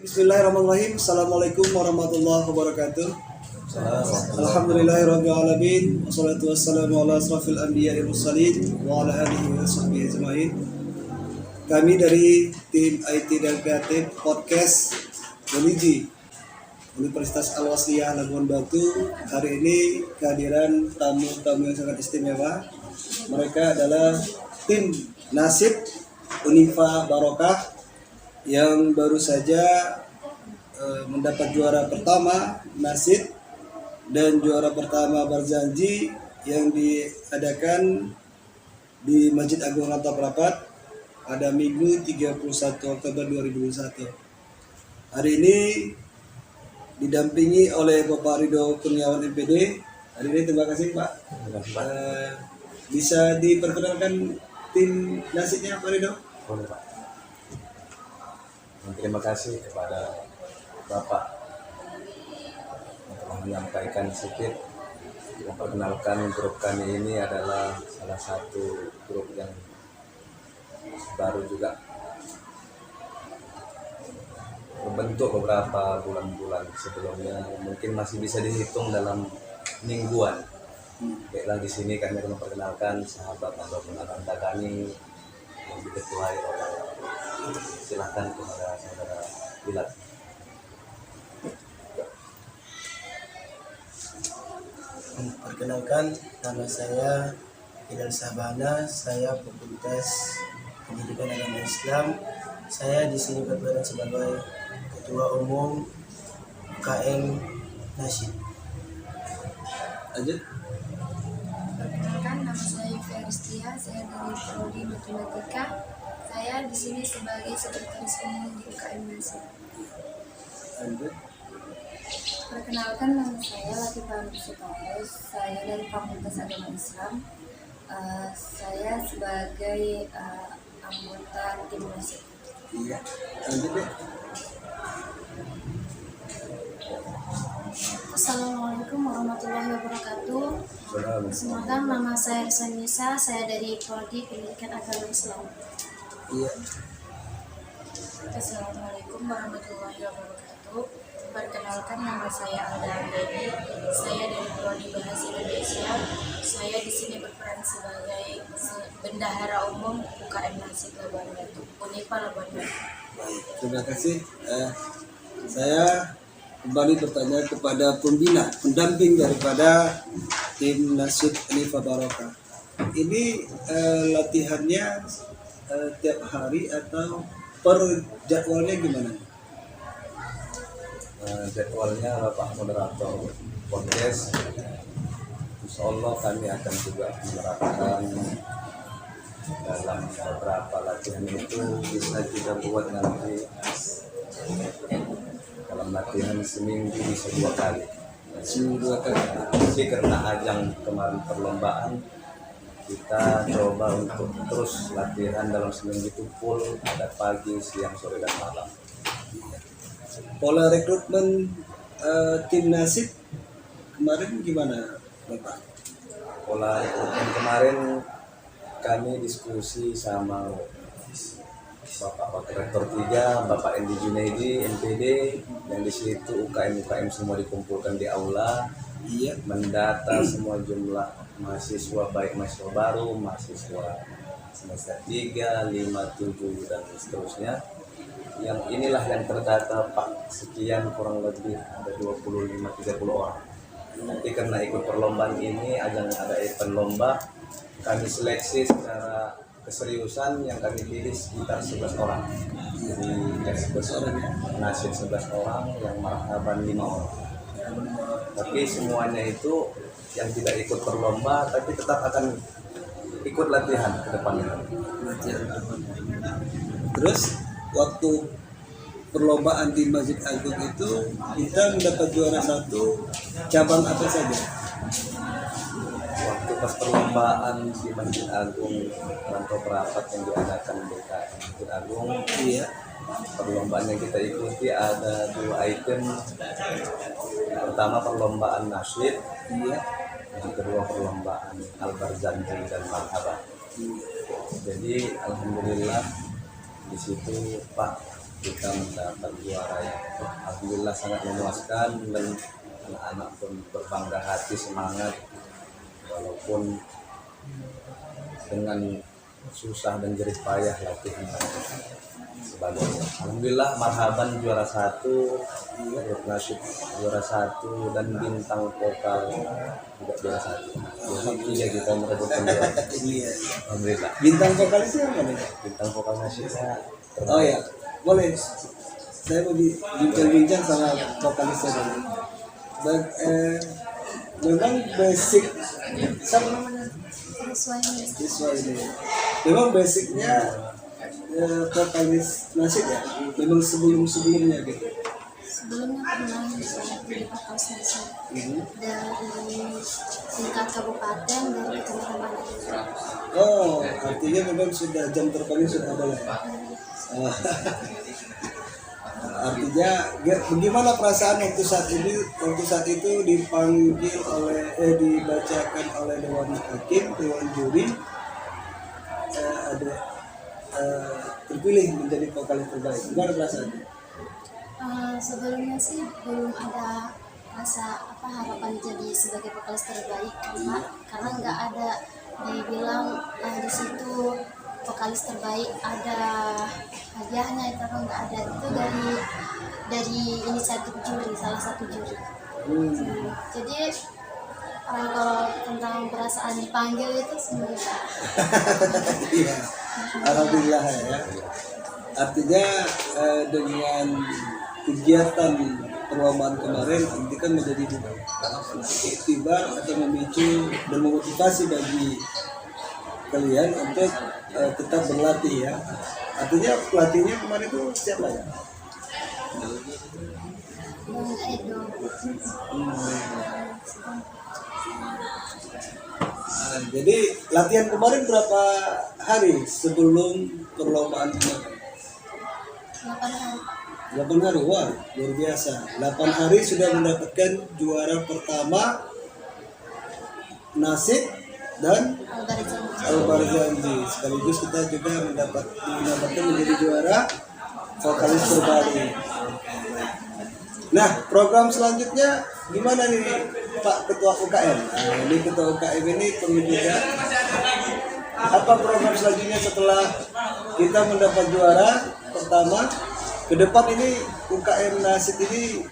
Bismillahirrahmanirrahim. Assalamualaikum warahmatullahi wabarakatuh. Alhamdulillahirabbil alamin. Wassalatu wassalamu ala asrofil anbiya'i wal mursalin wa ala alihi wa sahbihi ajmain. Kami dari tim IT dan Kreatif Podcast Uniji Universitas Al-Wasliyah Labuan Batu. Hari ini kehadiran tamu-tamu yang sangat istimewa. Mereka adalah tim Nasib Unifa Barokah yang baru saja mendapat juara pertama Nasib dan juara pertama Barzanji yang diadakan di Masjid Agung Rantau Prapat pada Minggu 31 Oktober 2021. Hari ini didampingi oleh Bapak Ridho Kurniawan MPD. Hari ini terima kasih Pak. Bisa diperkenalkan tim Nasibnya Pak Ridho? Boleh Pak. Terima kasih kepada Bapak yang telah menyampaikan sedikit memperkenalkan grup kami ini adalah salah satu grup yang baru juga berbentuk beberapa bulan-bulan sebelumnya, mungkin masih bisa dihitung dalam mingguan. Baiklah, di sini kami akan memperkenalkan sahabat ataupun anda kami yang diketuai oleh, silahkan kepada saudara Bilal. Perkenalkan, nama saya Bilal Sabana, saya Fakultas Pendidikan Agama Islam. Saya di sini berperan sebagai Ketua Umum UKM Nasib. Lanjut. Perkenalkan, nama saya Feristia, saya dari Prodi Matematika. Saya di sini sebagai sekretaris umum di UKM Nasib. Lanjut. Perkenalkan, nama saya Latifah Nursutoros, saya dari Fakultas Agama Islam. Saya sebagai anggota tim Nasib. Iya. Lanjut deh. Assalamualaikum warahmatullahi wabarakatuh. Perkenalkan, nama saya Sanisa, saya dari Prodi Pendidikan Agama Islam. Iya. Assalamualaikum warahmatullahi wabarakatuh. Perkenalkan, nama saya Alda Andani, saya dari Prodi Bahasa Indonesia. Saya di sini berperan sebagai bendahara umum UKM Nasib Labuan Batu, Unifa Labuan Batu. Baik, terima kasih. Saya kembali bertanya kepada pembina, pendamping daripada tim Nasib Unifa Barokah. Ini latihannya tiap hari atau per jadwalnya gimana? Jadwalnya Bapak Moderator Podcast, insya Allah kami akan juga menerapkan dalam beberapa latihan itu bisa kita buat nanti dalam latihan seminggu bisa 2 kali. Seminggu 2 kali. Tapi karena ajang kemarin perlombaan, kita coba untuk terus latihan dalam seminggu itu full, ada pagi, siang, sore, dan malam. Pola rekrutmen tim Nasib kemarin gimana Bapak? Pola rekrutmen kemarin kami diskusi sama Bapak Wakil Rektor 3, Bapak Endi Junaidi, NPD, yang di situ UKM semua dikumpulkan di aula. Iya. Mendata semua jumlah mahasiswa, baik mahasiswa baru, mahasiswa semester 3, 5, 7, dan seterusnya. Yang inilah yang terdata Pak, sekian kurang lebih ada 25-30 orang. Nanti karena ikut perlombaan ini, ajang ada event lomba, kami seleksi secara keseriusan, yang kami pilih sekitar 11 orang. Jadi 11 orang ya, Nasib 11 orang, yang marhaban 5 orang. Tapi semuanya itu yang tidak ikut perlomba tapi tetap akan ikut latihan ke depannya. Terus waktu perlombaan di Masjid Agung itu kita mendapat juara 1 cabang apa saja? Waktu pas perlombaan di Masjid Agung Rantau Prapat yang diadakan BKM Masjid Agung, Iya. perlombaan yang kita ikuti ada 2 item. Yang pertama perlombaan nasyid, Iya. yang kedua perlombaan Al-Barzanji dan Marhaba. Jadi alhamdulillah di situ Pak kita mendapat juara yang alhamdulillah sangat memuaskan, dan anak-anak pun berbangga hati, semangat walaupun dengan susah dan jerih payah latihan sebagainya. Alhamdulillah marhaban juara 1, Grup Nasib juara 1, dan bintang vokal juga juara 1. Jadi 3 kita merebutkan juara. Alhamdulillah. Bintang vokalis yang mana? Bintang vokal Nasibnya Oh ya, boleh. Saya mau bincang-bincang sama vokalisnya dulu. Memang basic sama namanya siswa ini. Memang basicnya vokalis Nasib ya. Memang sebelumnya gitu. Sebelumnya pernah jadi vokalis Nasib dari tingkat kabupaten dari kecamatan Manado. Oh, artinya memang sudah jam terbangnya sudah ada ya. Artinya bagaimana perasaan waktu saat itu dipanggil oleh dibacakan oleh dewan hakim, dewan juri, ada terpilih menjadi vokalis terbaik. Gimana perasaannya? Sebelumnya sih belum ada rasa harapan jadi sebagai vokalis terbaik karena nggak ada dibilang di situ vokalis terbaik ada hadiahnya, itu kan nggak ada, itu dari inisiatif juri, salah satu juri. Jadi kalau tentang perasaan dipanggil itu sebenarnya Iya, alhamdulillah ya. Artinya dengan kegiatan perlombaan kemarin nanti kan menjadi iktibar atau memicu dan memotivasi bagi kalian untuk tetap berlatih ya. Artinya pelatihnya kemarin itu siapa ya? Edo. Jadi latihan kemarin berapa hari sebelum perlombaan kemarin? 8 hari. 8 hari, wah luar biasa. 8 hari sudah mendapatkan juara pertama Nasib dan Al-Barzanji. Sekaligus kita juga mendapatkan menjadi juara vokalis terbaik. Nah, program selanjutnya gimana nih Pak Ketua UKM? Nah, ini Ketua UKM ini perlu juga apa program selanjutnya setelah kita mendapat juara pertama? Ke depan ini UKM Nasib ini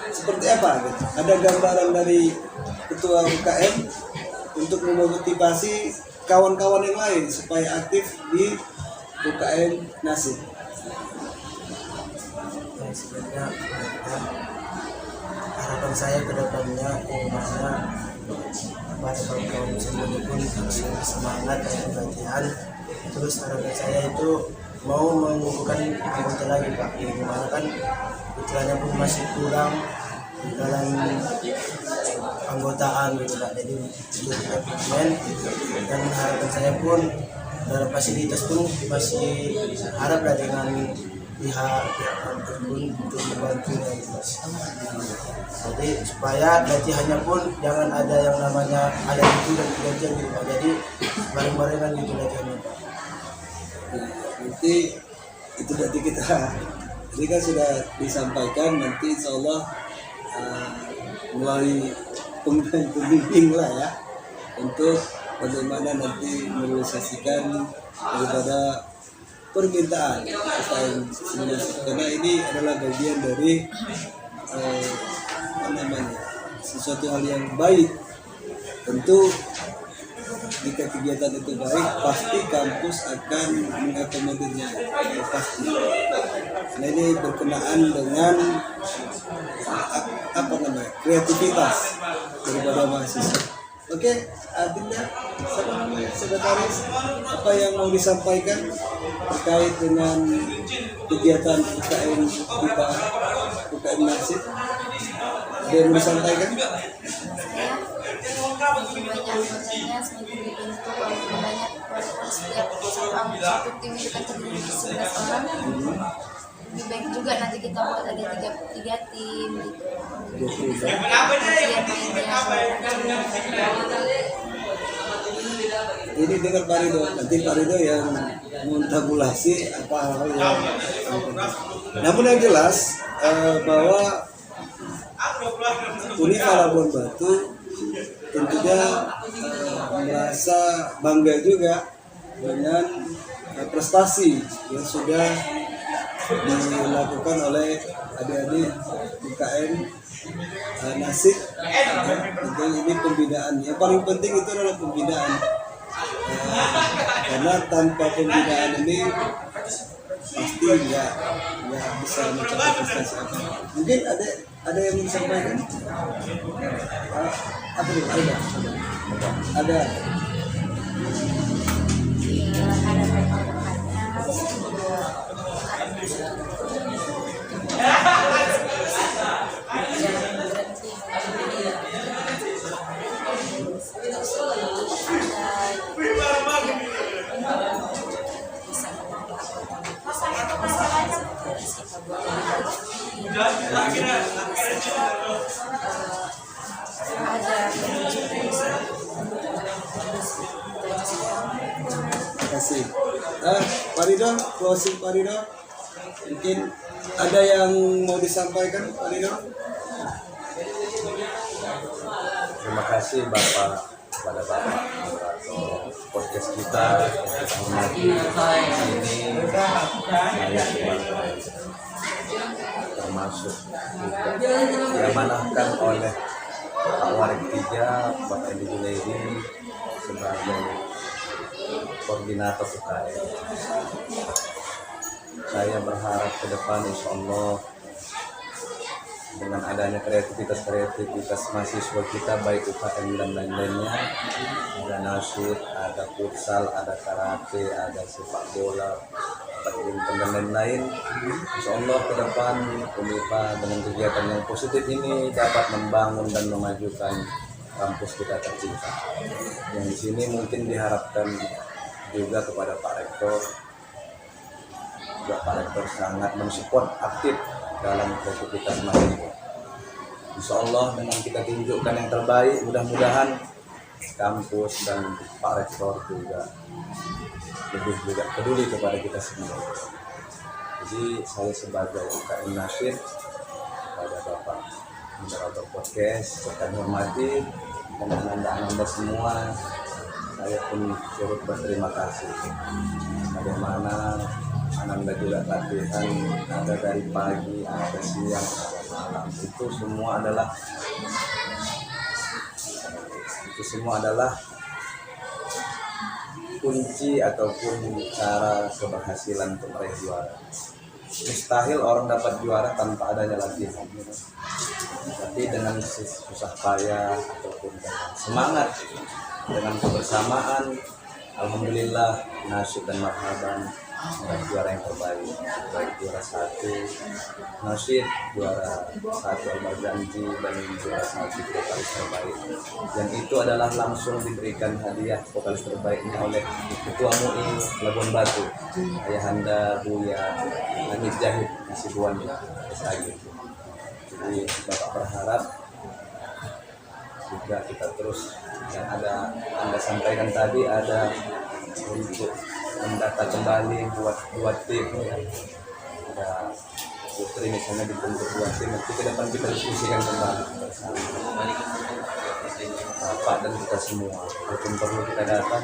seperti apa? Gitu? Ada gambaran dari Ketua UKM untuk memotivasi kawan-kawan yang lain supaya aktif di UKM Nasib. Sebenarnya harapan saya ke depannya maksudnya pada kawan-kawan semuanya pun harus semangat dalam latihan. Terus harapan saya itu mau mengumpulkan anggota lagi Pak, dimana kan putranya pun masih kurang dalam anggotaan gitu Pak. Jadi itu kita pingin, dan harapan saya pun dalam fasilitas pun masih harap dengan pihak pun untuk membantu Mas. Jadi supaya latihannya pun jangan ada yang namanya ada itu dan tidak gitu Pak. Jadi bareng-barengan gitu latihannya Pak. Nanti itu nanti kita ini kan sudah disampaikan, nanti insya Allah melalui pembimbing lah ya untuk bagaimana nanti merealisasikan daripada permintaan UKM Nasib, karena ini adalah bagian dari sesuatu hal yang baik. Tentu jika kegiatan itu baik, pasti kampus akan mengakomodirnya, pasti. Nah, ini berkenaan dengan kreativitas daripada mahasiswa. Oke, artinya sekretaris, apa yang mau disampaikan terkait dengan kegiatan UKM kita, UKM Nasib? Ada yang mau disampaikan? Banyak anggotanya semakin dibentuk, walaupun banyak, walaupun setiap satu tim itu kan terdiri 11 orang, lebih baik juga nanti kita buat ada tiga tim gitu. Latihan mainnya ini dengan Pak Ridho, nanti Pak Ridho yang mentabulasi apa hal-hal yang penting. Namun yang jelas bahwa Unifa Labuan Batu tentunya merasa bangga juga dengan prestasi yang sudah dilakukan oleh adik-adik UKM Nasib. Tentu ini pembinaan. Yang paling penting itu adalah pembinaan. Karena tanpa pembinaan ini pasti nggak bisa mencapai prestasi apa. Mungkin ada yang ingin disampaikan? Apa itu? Ada. Ya, harapan-harapannya semoga jangan berhenti Terima kasih. Pak Ridho, closing Pak Ridho. Mungkin ada yang mau disampaikan Pak Ridho? Terima kasih Bapak kepada Bapak moderator podcast kita yang kita hormati. Ini saya sebagai termasuk juga diamanahkan oleh Pak Warik 3, Bapak Edi Junaidi sebagai koordinator UKM. Saya berharap ke depan insya Allah dengan adanya kreativitas mahasiswa kita baik UKM dan lain-lainnya, ada nasyid, ada futsal, ada karate, ada sepak bola, badminton dan lain-lain. Insya Allah ke depan Unifa dengan kegiatan yang positif ini dapat membangun dan memajukan kampus kita tercinta. Yang di sini mungkin diharapkan juga kepada Pak Rektor. Juga Pak Rektor sangat mensupport aktif dalam kreativitas mahasiswa. Insya Allah dengan kita tunjukkan yang terbaik, mudah-mudahan kampus dan Pak Rektor juga lebih juga peduli kepada kita semua. Jadi saya sebagai UKM Nasib kepada Bapak moderator podcast serta hormati dan anda semua, saya pun turut berterima kasih. Bagaimana Anda juga latihan, ada dari pagi, ada siang, ada malam, itu semua adalah kunci ataupun cara keberhasilan untuk meraih juara. Mustahil orang dapat juara tanpa adanya latihan. Tapi dengan susah payah ataupun dengan semangat, dengan kebersamaan, alhamdulillah Nasib dan Marhaban meraih juara yang terbaik, baik juara 1 Nasib, juara 1 Al-Marzanji, dan juara 1 vokalis terbaik. Dan itu adalah langsung diberikan hadiah vokalis terbaiknya oleh Ketua MUI Labuan Batu, Ayahanda Buya Hanif Jahid Hasibuan SAG. Jadi Bapak berharap juga kita terus yang ada Anda sampaikan tadi, ada untuk mendata kembali buat tim ya. Ada putri misalnya dibentuk buat tim, nanti ke depan kita diskusikan kembali bersama Bapak dan kita semua. Walaupun perlu kita datang.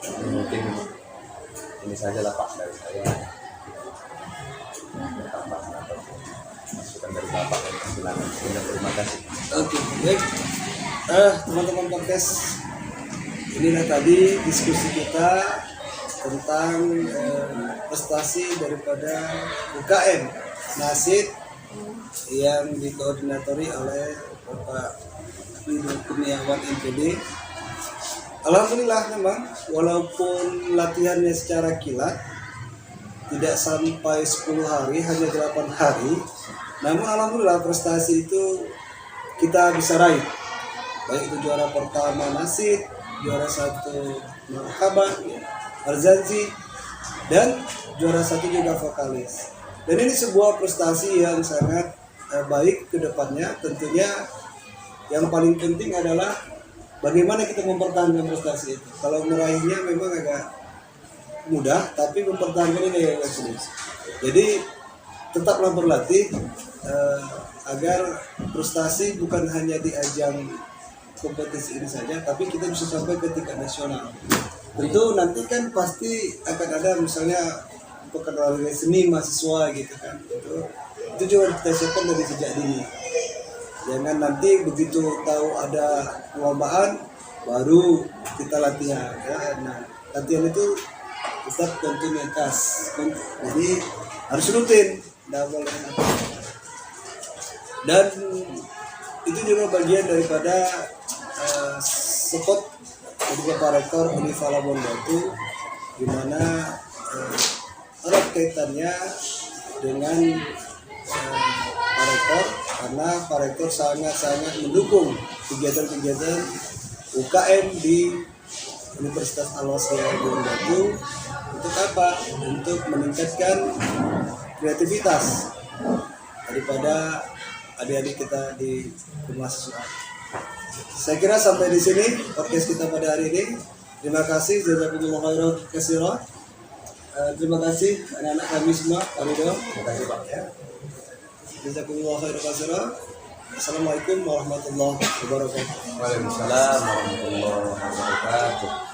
Ini mungkin ini sajalah Pak dari saya. Masukan dari Bapak dan silakan. Terima kasih. Oke, baik. Teman-teman podcast, inilah tadi diskusi kita tentang prestasi daripada UKM Nasib yang dikoordinatori oleh Bapak Ridho Kurniawan MPD. Alhamdulillah memang walaupun latihannya secara kilat tidak sampai 10 hari, hanya 8 hari, namun alhamdulillah prestasi itu kita bisa raih. Baik itu juara pertama Nasib, juara 1 Marhaban, Marzanji, dan juara 1 juga vokalis. Dan ini sebuah prestasi yang sangat baik ke depannya. Tentunya yang paling penting adalah bagaimana kita mempertahankan prestasi itu. Kalau meraihnya memang agak mudah, tapi mempertahankan ini yang agak sulit. Jadi tetaplah berlatih agar prestasi bukan hanya di ajang kompetisi ini saja, tapi kita bisa sampai ke tingkat nasional. Tentu nanti kan pasti akan ada misalnya perkenalan seni mahasiswa gitu kan. Itu juga kita siapkan dari sejak dini. Jangan nanti begitu tahu ada perlombaan baru kita latihan. Ya. Nah, latihan itu tetap kontinuitas. Jadi harus rutin, tidak boleh. Dan itu juga bagian daripada spot kedua Pak Rektor Unifa Labuan Batu, di mana erat kaitannya dengan Pak Rektor, karena Pak Rektor sangat-sangat mendukung kegiatan-kegiatan UKM di Universitas Al-Wasliyah Labuan Batu. Untuk apa? Untuk meningkatkan kreativitas daripada adik-adik kita di kemahasiswaan. Saya kira sampai di sini podcast kita pada hari ini. Terima kasih, jazakumullah khairan katsiran. Terima kasih anak-anak kami semua, Pak Ridho. Terima kasih Pak. Jazakumullah khairan katsiran. Assalamualaikum warahmatullahi wabarakatuh. Waalaikumsalam warahmatullahi wabarakatuh.